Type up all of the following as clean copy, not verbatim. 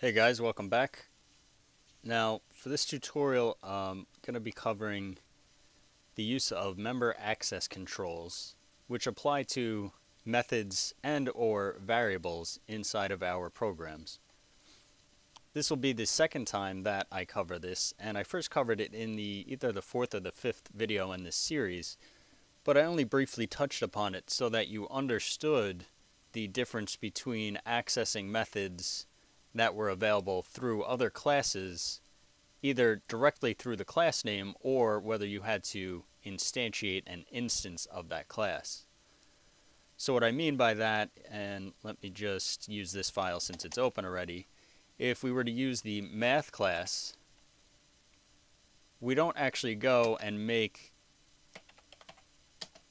Hey guys, welcome back. Now, for this tutorial, I'm going to be covering the use of member access controls, which apply to methods and or variables inside of our programs. This will be the second time that I cover this, and I first covered it in either the fourth or the fifth video in this series, but I only briefly touched upon it so that you understood the difference between accessing methods that were available through other classes, either directly through the class name or whether you had to instantiate an instance of that class. So what I mean by that, and let me just use this file since it's open already, if we were to use the math class, we don't actually go and make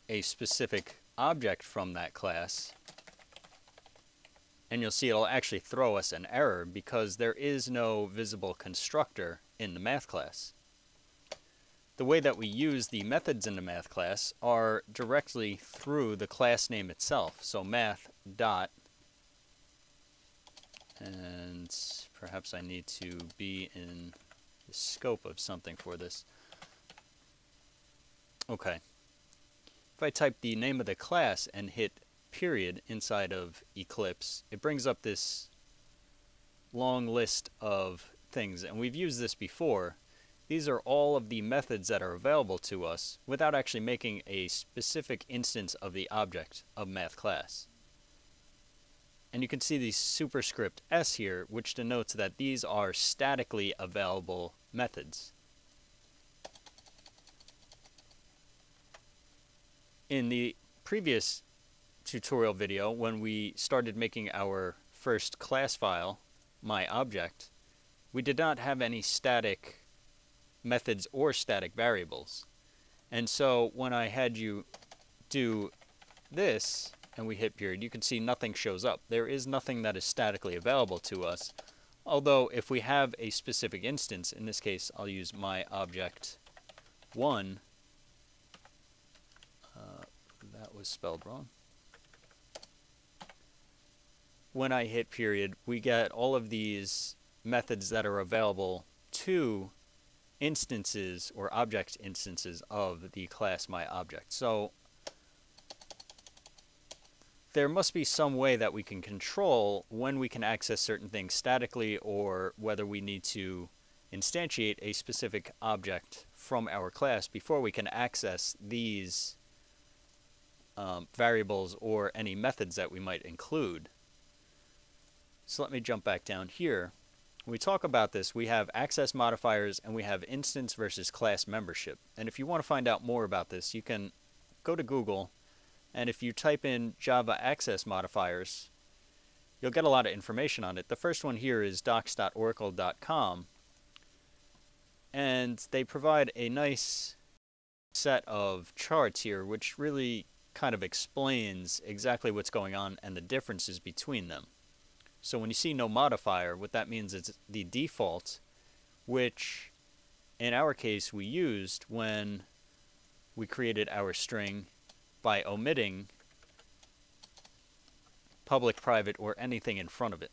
a specific object from that class. And you'll see it'll actually throw us an error because there is no visible constructor in the math class. The way that we use the methods in the math class are directly through the class name itself. So math dot, and perhaps I need to be in the scope of something for this. Okay. If I type the name of the class and hit period inside of Eclipse, it brings up this long list of things, and we've used this before. These are all of the methods that are available to us without actually making a specific instance of the object of math class. And you can see the superscript S here, which denotes that these are statically available methods. In the previous tutorial video, when we started making our first class file, myObject, we did not have any static methods or static variables. And so when I had you do this and we hit period, you can see nothing shows up. There is nothing that is statically available to us. Although if we have a specific instance, in this case I'll use myObject1, that was spelled wrong. When I hit period, we get all of these methods that are available to instances or object instances of the class myObject. So there must be some way that we can control when we can access certain things statically or whether we need to instantiate a specific object from our class before we can access these variables or any methods that we might include. So let me jump back down here. When we talk about this, we have access modifiers and we have instance versus class membership. And if you want to find out more about this, you can go to Google, and if you type in Java access modifiers, you'll get a lot of information on it. The first one here is docs.oracle.com, and they provide a nice set of charts here which really kind of explains exactly what's going on and the differences between them. So when you see no modifier, what that means is the default, which in our case we used when we created our string by omitting public, private, or anything in front of it.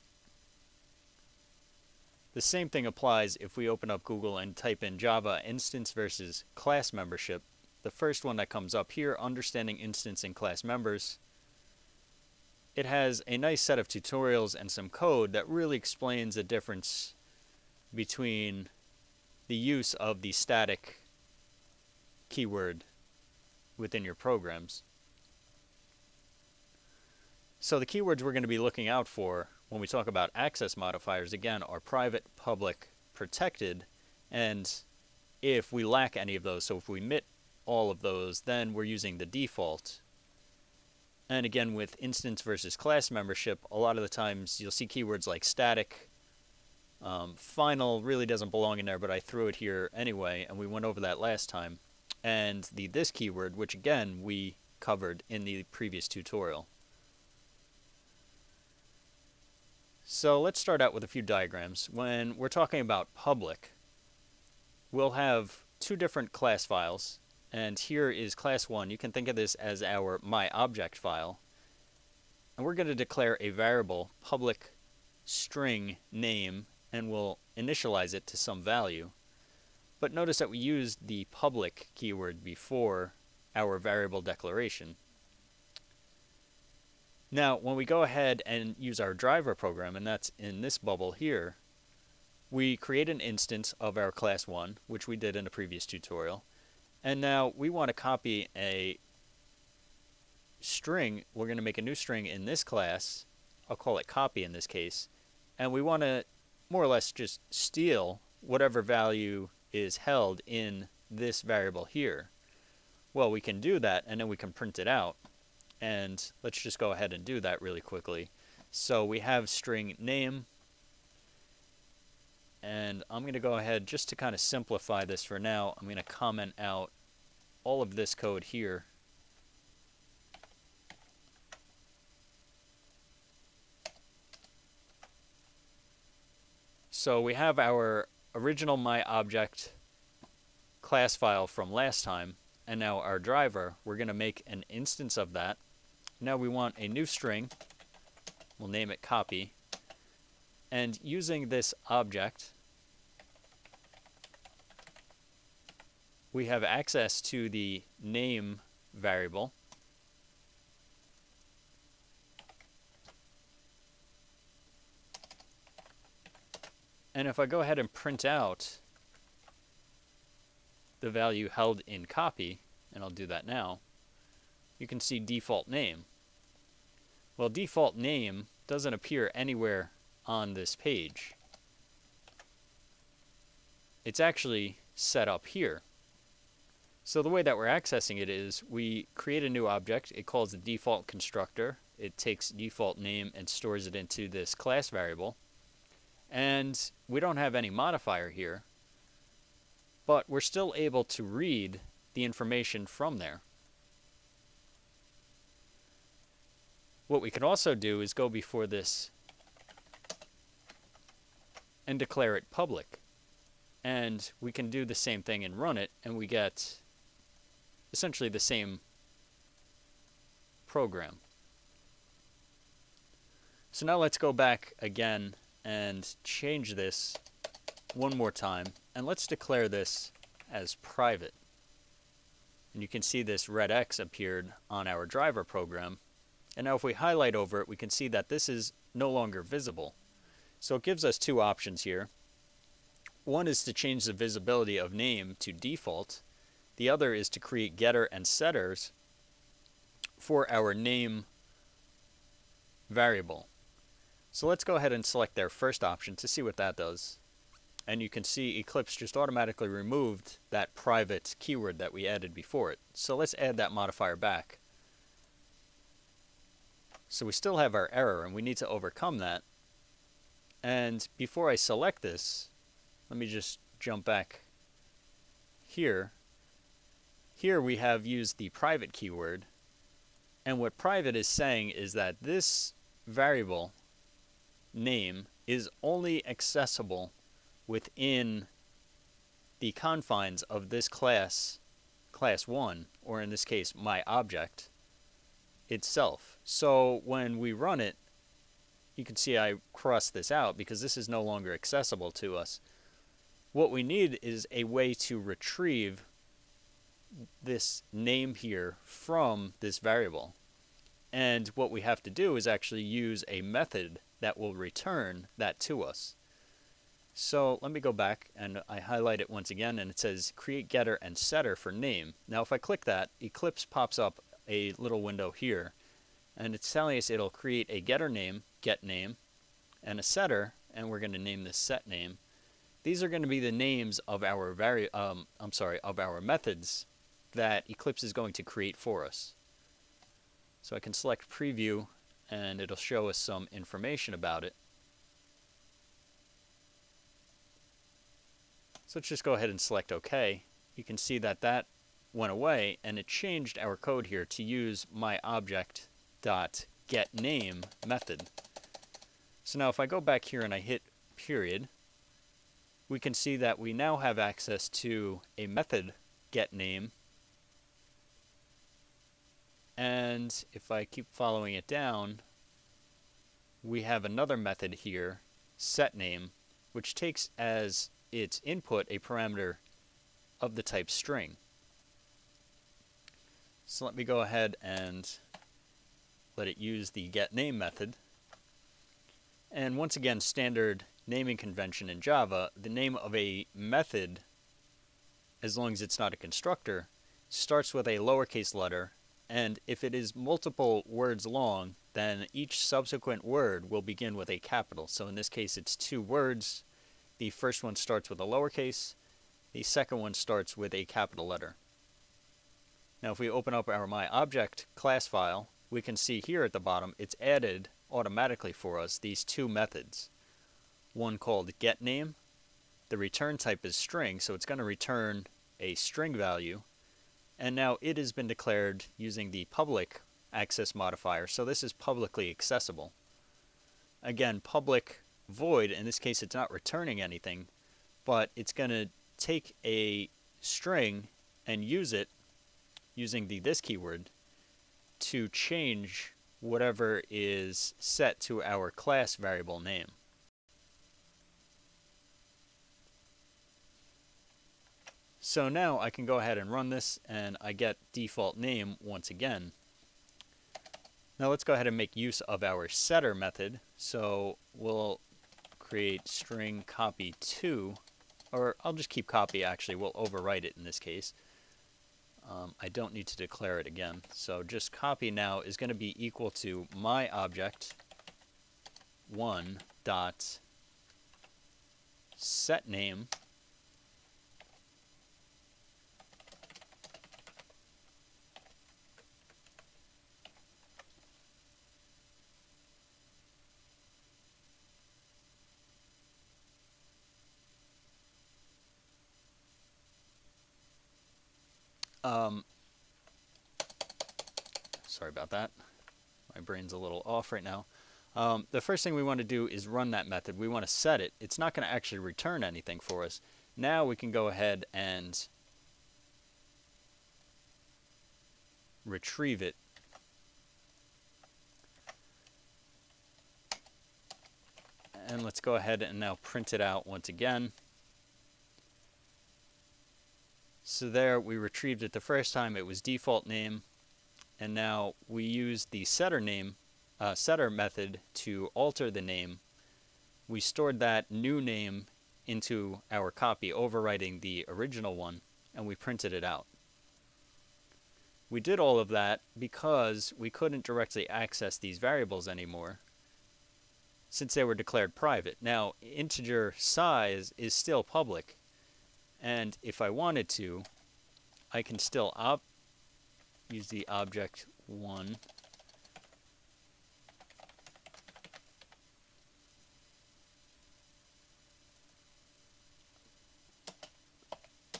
The same thing applies if we open up Google and type in Java instance versus class membership. The first one that comes up here, understanding instance and class members. It has a nice set of tutorials and some code that really explains the difference between the use of the static keyword within your programs. So the keywords we're going to be looking out for when we talk about access modifiers, again, are private, public, protected, and if we lack any of those, so if we omit all of those, then we're using the default. And again, with instance versus class membership, a lot of the times you'll see keywords like static. Final really doesn't belong in there, but I threw it here anyway, and we went over that last time. And the this keyword, which again we covered in the previous tutorial. So let's start out with a few diagrams. When we're talking about public, we'll have two different class files. And here is class 1. You can think of this as our myObject file. And we're going to declare a variable, public string name and we'll initialize it to some value. But notice that we used the public keyword before our variable declaration. Now, when we go ahead and use our driver program, and that's in this bubble here, we create an instance of our class 1, which we did in a previous tutorial. And now we want to copy a string. We're going to make a new string in this class. I'll call it copy in this case. And we want to more or less just steal whatever value is held in this variable here. Well, we can do that and then we can print it out. And let's just go ahead and do that really quickly. So we have string name. And I'm going to go ahead, just to kind of simplify this for now, I'm going to comment out all of this code here. So we have our original myObject class file from last time, and now our driver, we're going to make an instance of that. Now we want a new string. We'll name it copy. And using this object, we have access to the name variable. And if I go ahead and print out the value held in copy, and I'll do that now, you can see default name. Well, default name doesn't appear anywhere on this page. It's actually set up here. So the way that we're accessing it is we create a new object. It calls the default constructor. It takes default name and stores it into this class variable. And we don't have any modifier here, but we're still able to read the information from there. What we can also do is go before this and declare it public. And we can do the same thing and run it, and we get essentially the same program. So now let's go back again and change this one more time, and let's declare this as private. And you can see this red X appeared on our driver program. And now if we highlight over it, we can see that this is no longer visible. So it gives us two options here. One is to change the visibility of name to default. The other is to create getter and setters for our name variable. So let's go ahead and select their first option to see what that does. And you can see Eclipse just automatically removed that private keyword that we added before it. So let's add that modifier back. So we still have our error and we need to overcome that. And before I select this, let me just jump back here. Here we have used the private keyword. And what private is saying is that this variable name is only accessible within the confines of this class 1, or in this case myObject itself. So when we run it, you can see I crossed this out because this is no longer accessible to us. What we need is a way to retrieve this name here from this variable. And what we have to do is actually use a method that will return that to us. So let me go back and I highlight it once again, and it says create getter and setter for name. Now if I click that, Eclipse pops up a little window here, and it's telling us it'll create a getter name, get name, and a setter, and we're going to name this set name. These are going to be the names of our of our methods that Eclipse is going to create for us. So I can select preview and it'll show us some information about it. So let's just go ahead and select OK. You can see that that went away and it changed our code here to use myObject.getName method. So now if I go back here and I hit period, we can see that we now have access to a method getName. And if I keep following it down, we have another method here set name, which takes as its input a parameter of the type string. So let me go ahead and let it use the getName method. And once again, standard naming convention in Java, the name of a method, as long as it's not a constructor, starts with a lowercase letter, and if it is multiple words long, then each subsequent word will begin with a capital. So in this case, it's 2 words. The first one starts with a lowercase. The second one starts with a capital letter. Now if we open up our MyObject class file, we can see here at the bottom it's added automatically for us these 2 methods. One called getName. The return type is string, so it's going to return a string value. And now it has been declared using the public access modifier, so this is publicly accessible. Again, public void, in this case it's not returning anything, but it's going to take a string and use it using the this keyword to change whatever is set to our class variable name. So now I can go ahead and run this and I get default name once again. Now let's go ahead and make use of our setter method. So we'll create string copy2, or I'll just keep copy actually, we'll overwrite it in this case. I don't need to declare it again. So just copy now is going to be equal to myObject 1 dot set name sorry about that. My brain's a little off right now. The first thing we want to do is run that method. We want to set it. It's not going to actually return anything for us. Now we can go ahead and retrieve it. And let's go ahead and now print it out once again. So there, we retrieved it the first time. It was default name. And now we use the setter method to alter the name. We stored that new name into our copy, overwriting the original one, and we printed it out. We did all of that because we couldn't directly access these variables anymore since they were declared private. Now, integer size is still public, and if I wanted to, I can still use the object 1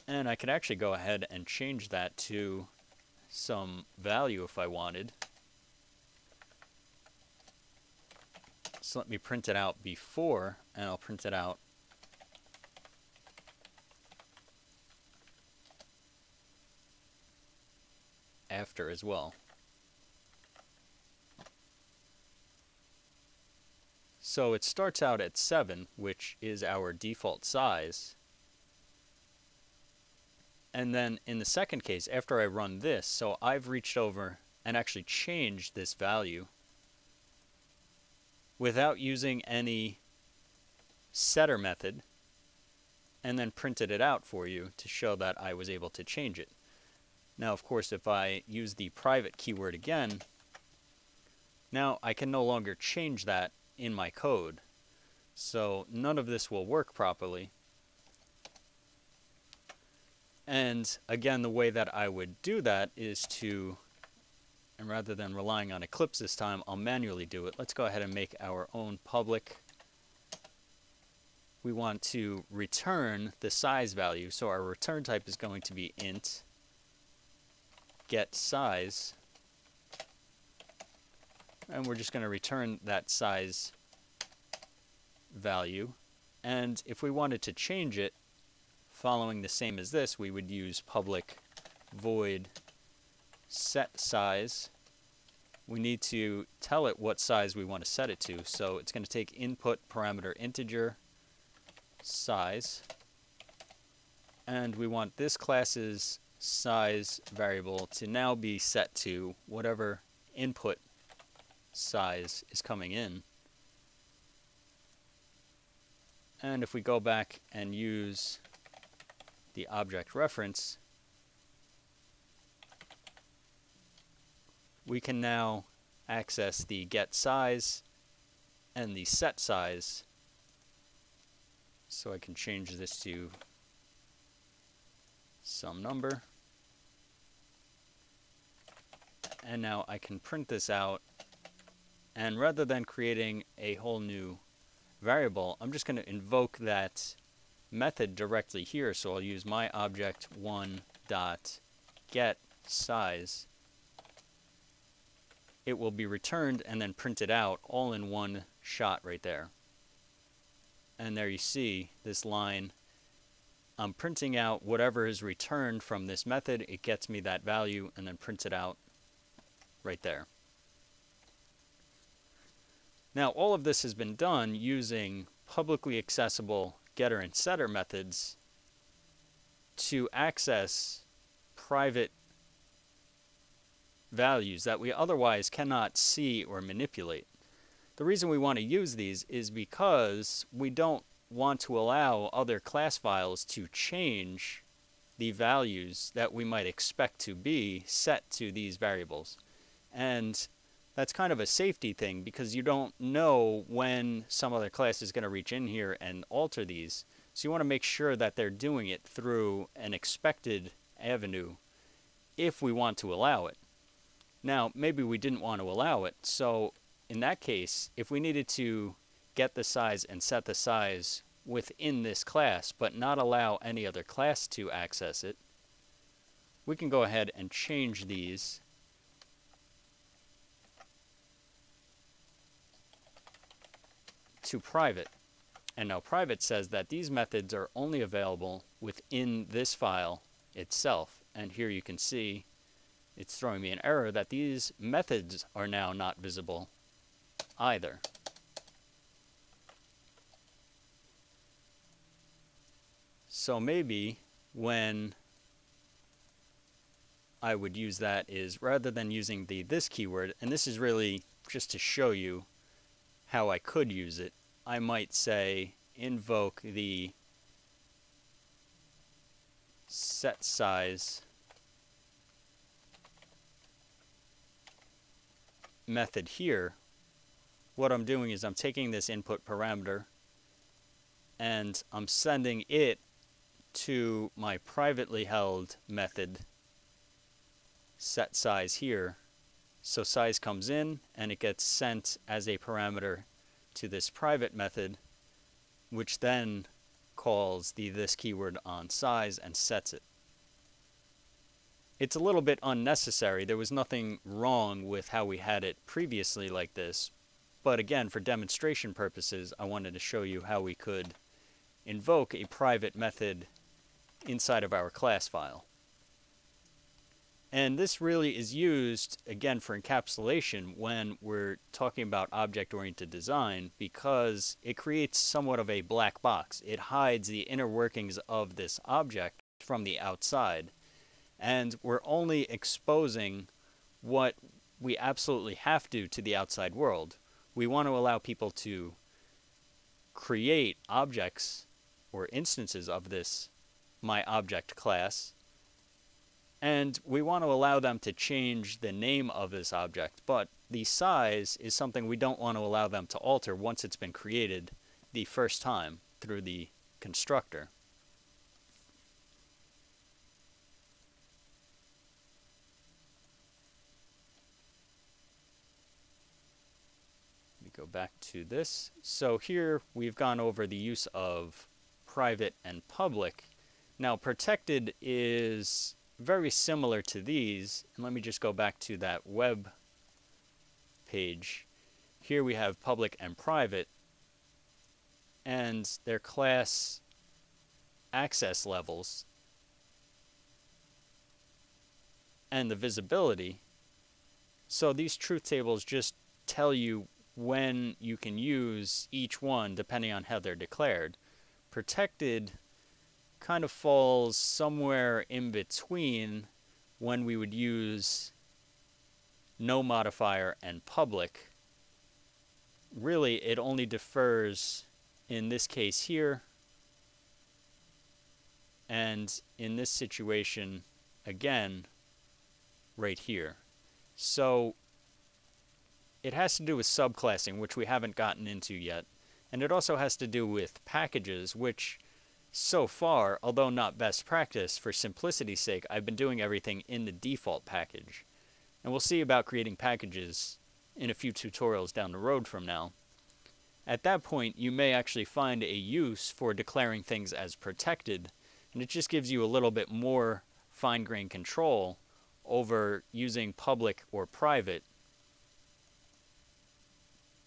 and I could actually go ahead and change that to some value if I wanted. So let me print it out before, and I'll print it out after as well. So it starts out at 7, which is our default size. And then in the second case, after I run this, so I've reached over and actually changed this value without using any setter method, and then printed it out for you to show that I was able to change it. Now, of course, if I use the private keyword again, now I can no longer change that in my code. So none of this will work properly. And again, the way that I would do that is to, and rather than relying on Eclipse this time, I'll manually do it. Let's go ahead and make our own public. We want to return the size value, so our return type is going to be int get size, and we're just going to return that size value. And if we wanted to change it following the same as this, we would use public void set size we need to tell it what size we want to set it to. So it's going to take input parameter integer size, and we want this class's size variable to now be set to whatever input size is coming in. And if we go back and use the object reference, we can now access the get size and the set size. So I can change this to some number. And now I can print this out. And rather than creating a whole new variable, I'm just going to invoke that method directly here. So I'll use my object one.get size. It will be returned and then printed out all in one shot right there. And there you see this line. I'm printing out whatever is returned from this method. It gets me that value and then prints it out right there. Now all of this has been done using publicly accessible getter and setter methods to access private values that we otherwise cannot see or manipulate. The reason we want to use these is because we don't want to allow other class files to change the values that we might expect to be set to these variables. And that's kind of a safety thing because you don't know when some other class is going to reach in here and alter these. So you want to make sure that they're doing it through an expected avenue if we want to allow it. Now, maybe we didn't want to allow it, so in that case, if we needed to get the size and set the size within this class, but not allow any other class to access it, we can go ahead and change these to private. And now private says that these methods are only available within this file itself. And here you can see it's throwing me an error that these methods are now not visible either. So maybe when I would use that is rather than using the this keyword, and this is really just to show you how I could use it, I might say invoke the set size method here. What I'm doing is I'm taking this input parameter and I'm sending it to my privately held method set size here. So size comes in and it gets sent as a parameter to this private method, which then calls the this keyword on size and sets it. It's a little bit unnecessary. There was nothing wrong with how we had it previously like this. But again, for demonstration purposes, I wanted to show you how we could invoke a private method inside of our class file. And this really is used, again, for encapsulation when we're talking about object-oriented design because it creates somewhat of a black box. It hides the inner workings of this object from the outside. And we're only exposing what we absolutely have to the outside world. We want to allow people to create objects or instances of this my object class, and we want to allow them to change the name of this object, but the size is something we don't want to allow them to alter once it's been created the first time through the constructor. Go back to this. So here we've gone over the use of private and public. Now protected is very similar to these, and let me just go back to that web page. Here we have public and private, and their class access levels and the visibility So these truth tables just tell you when you can use each one depending on how they're declared. Protected kind of falls somewhere in between when we would use no modifier and public. Really, it only differs in this case here, and in this situation, again, right here. So it has to do with subclassing, which we haven't gotten into yet. And it also has to do with packages, which so far, although not best practice, for simplicity's sake, I've been doing everything in the default package. And we'll see about creating packages in a few tutorials down the road from now. At that point, you may actually find a use for declaring things as protected, and it just gives you a little bit more fine-grained control over using public or private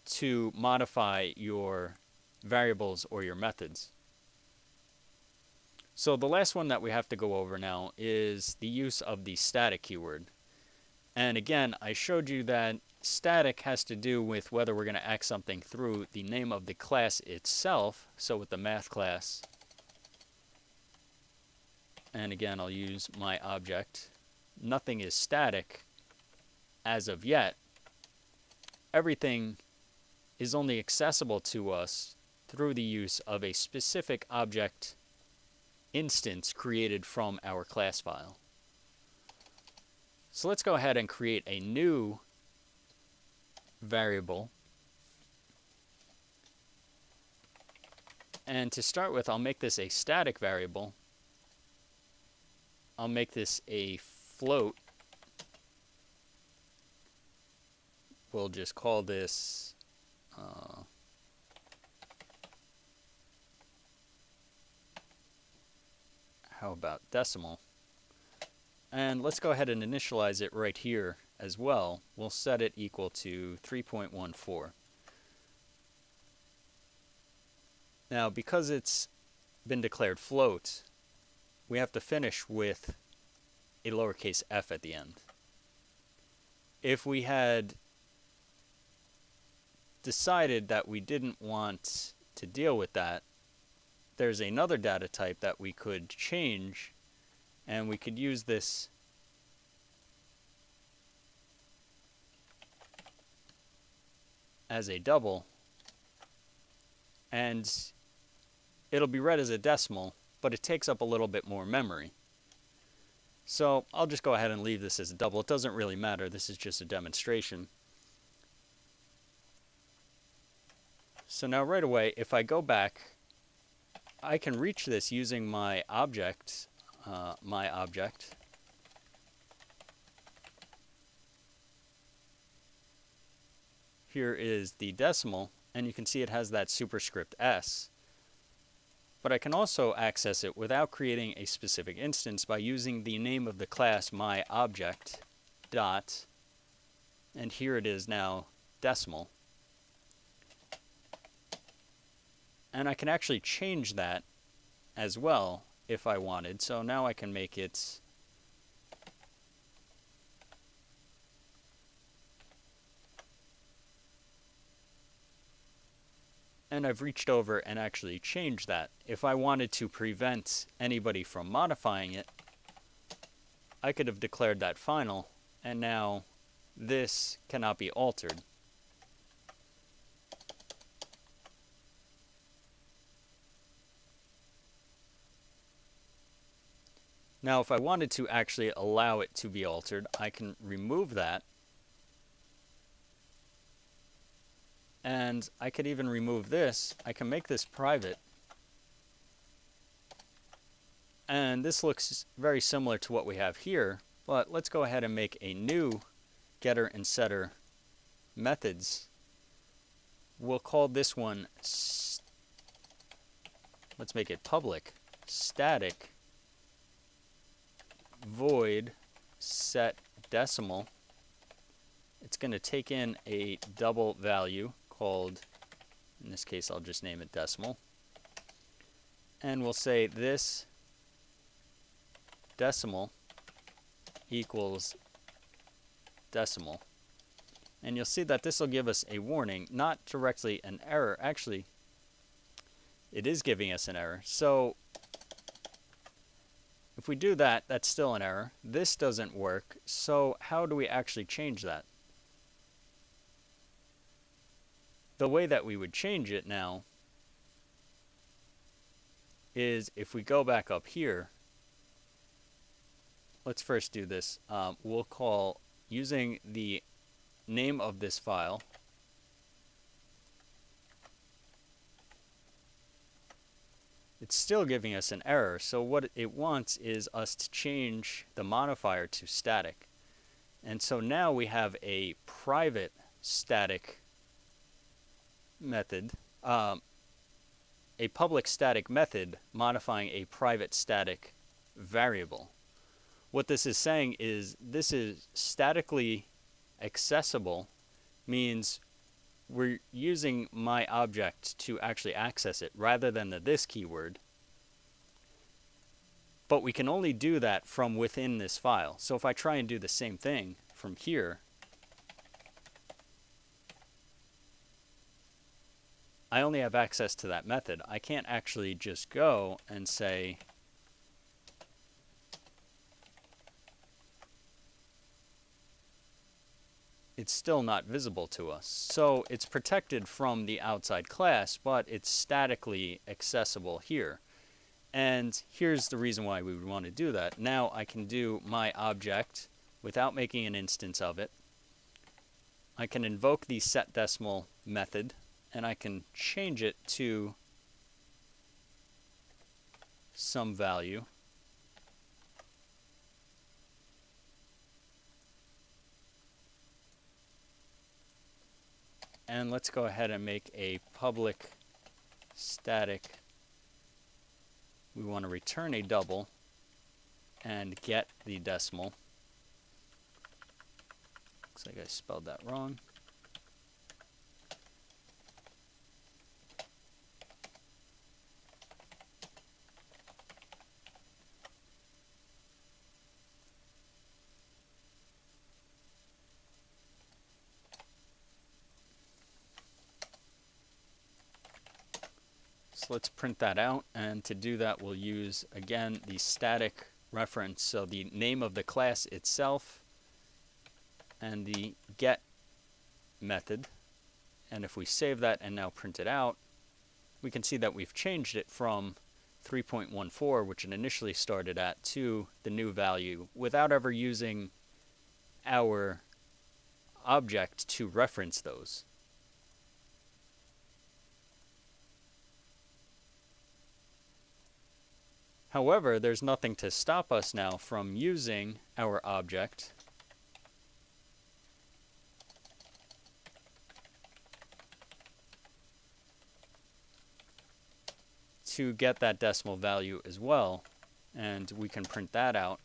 to modify your variables or your methods. So the last one that we have to go over now is the use of the static keyword. And again, I showed you that static has to do with whether we're going to act something through the name of the class itself. So with the math class, and again, I'll use my object. Nothing is static as of yet. Everything is only accessible to us through the use of a specific object instance created from our class file. So let's go ahead and create a new variable. And to start with, I'll make this a static variable. I'll make this a float. We'll just call this how about decimal? And let's go ahead and initialize it right here as well. We'll set it equal to 3.14. Now, because it's been declared float, we have to finish with a lowercase f at the end. If we had decided that we didn't want to deal with that, there's another data type that we could change, and we could use this as a double, and it'll be read as a decimal, but it takes up a little bit more memory. So I'll just go ahead and leave this as a double. It doesn't really matter. This is just a demonstration. So now right away, if I go back, I can reach this using my object, Here is the decimal, and you can see it has that superscript s. But I can also access it without creating a specific instance by using the name of the class myObject dot, and here it is now, decimal. And I can actually change that as well if I wanted. So now I can make it and I've reached over and actually changed that. If I wanted to prevent anybody from modifying it, I could have declared that final, and now this cannot be altered. Now, if I wanted to actually allow it to be altered, I can remove that. And I could even remove this. I can make this private. And this looks very similar to what we have here, but let's go ahead and make a new getter and setter methods. We'll call this one, let's make it public, static void set decimal. It's going to take in a double value called, in this case I'll just name it decimal, and we'll say this decimal equals decimal. And you'll see that this will give us a warning, not directly an error. Actually, it is giving us an error. So if we do that, that's still an error. This doesn't work. So how do we actually change that? The way that we would change it now is if we go back up here. Let's first do this. We'll call, using the name of this file, it's still giving us an error. So what it wants is us to change the modifier to static. And so now we have a private static method, a public static method modifying a private static variable. What this is saying is this is statically accessible, means we're using my object to actually access it rather than the this keyword. But we can only do that from within this file. So if I try and do the same thing from here, I only have access to that method. I can't actually just go and say it's still not visible to us. So it's protected from the outside class, but it's statically accessible here. And here's the reason why we would want to do that. Now I can do my object without making an instance of it. I can invoke the setDecimal method, and I can change it to some value. And let's go ahead and make a public static. We want to return a double and get the decimal. Looks like I spelled that wrong. So let's print that out, and to do that we'll use again the static reference, so the name of the class itself and the get method. And if we save that and now print it out, we can see that we've changed it from 3.14, which it initially started at, to the new value without ever using our object to reference those. However, there's nothing to stop us now from using our object to get that decimal value as well, and we can print that out.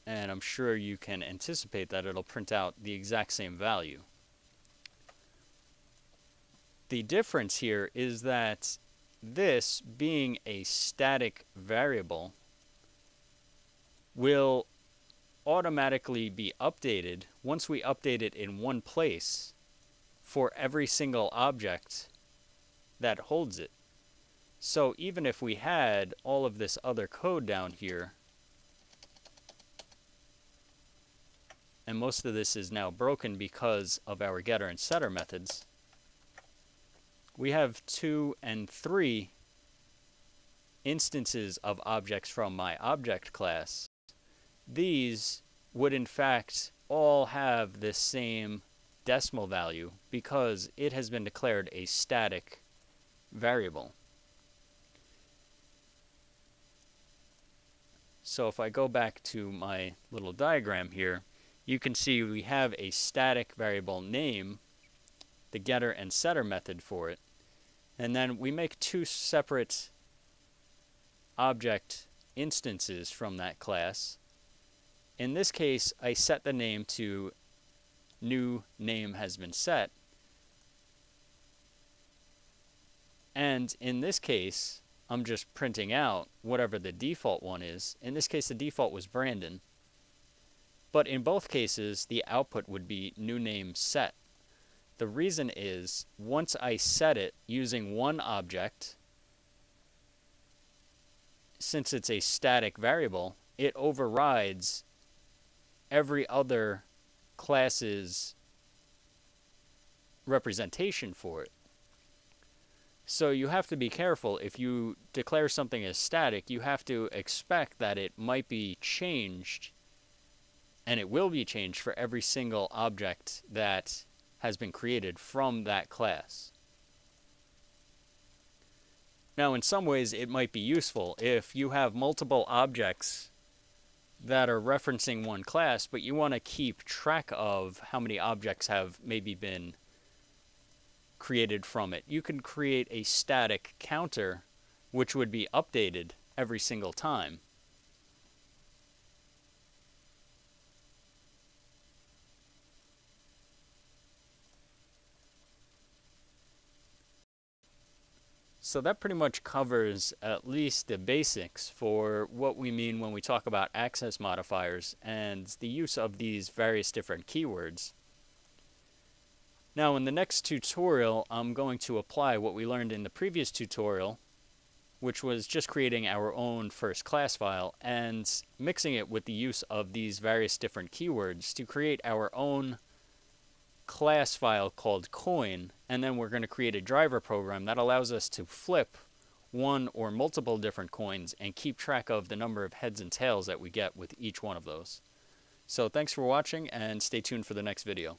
And I'm sure you can anticipate that it'll print out the exact same value. The difference here is that this, being a static variable, will automatically be updated once we update it in one place for every single object that holds it. So even if we had all of this other code down here, and most of this is now broken because of our getter and setter methods, we have 2 and 3 instances of objects from my object class. These would in fact all have the same decimal value because it has been declared a static variable. So if I go back to my little diagram here, you can see we have a static variable name, the getter and setter method for it, and then we make 2 separate object instances from that class. In this case, I set the name to new name has been set. And in this case, I'm just printing out whatever the default one is. In this case, the default was Brandon. But in both cases, the output would be new name set. The reason is, once I set it using one object, since it's a static variable, it overrides every other class's representation for it. So you have to be careful. If you declare something as static, you have to expect that it might be changed, and it will be changed for every single object that has been created from that class. Now, in some ways, it might be useful if you have multiple objects that are referencing one class, but you want to keep track of how many objects have maybe been created from it. You can create a static counter which would be updated every single time. So that pretty much covers at least the basics for what we mean when we talk about access modifiers and the use of these various different keywords. Now, in the next tutorial, I'm going to apply what we learned in the previous tutorial, which was just creating our own first class file and mixing it with the use of these various different keywords to create our own class file called coin, and then we're going to create a driver program that allows us to flip one or multiple different coins and keep track of the number of heads and tails that we get with each one of those. So thanks for watching, and stay tuned for the next video.